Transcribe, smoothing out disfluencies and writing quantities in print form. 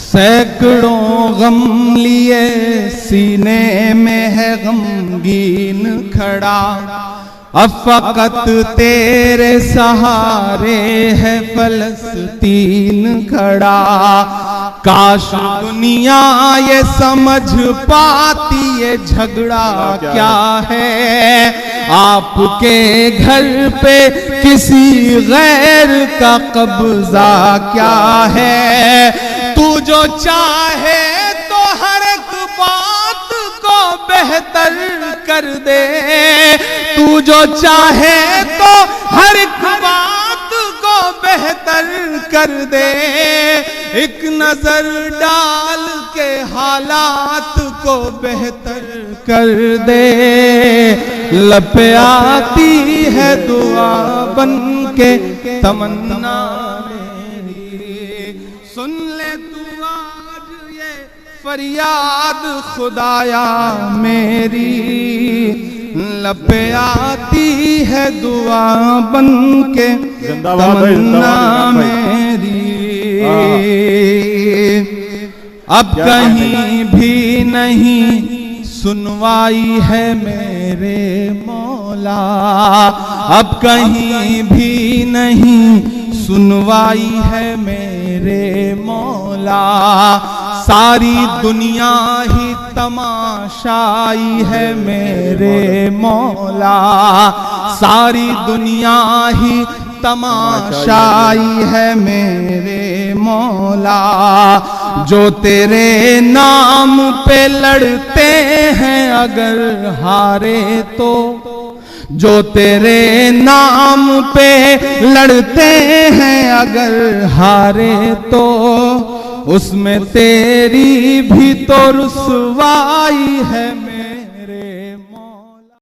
सैकड़ों गम लिए सीने में है गमगीन खड़ा, अब फकत तेरे सहारे है फलस्तीन खड़ा। काश दुनिया ये समझ पाती ये झगड़ा क्या है, आपके घर पे किसी गैर का कब्जा क्या है। तू जो चाहे तो हर एक बात को बेहतर कर दे, तू जो चाहे तो हर एक बात को बेहतर कर दे। एक नजर डाल के हालात को बेहतर कर दे। लपे आती है दुआ बन के तमन्ना मेरी, सुन ले तू आज ये फरियाद खुदाया मेरी। लपे आती है दुआ बन के तमन्ना मेरी। अब कहीं भी नहीं सुनवाई है मेरे मौला, अब कहीं भी नहीं सुनवाई है मेरे मौला। सारी दुनिया ही तमाशाई है मेरे मौला, सारी दुनिया ही तमाशाई है मेरे मौला। जो तेरे नाम पे लड़ते हैं अगर हारे तो, जो तेरे नाम पे लड़ते हैं अगर हारे तो, उसमें तेरी भी तो रुसवाई है।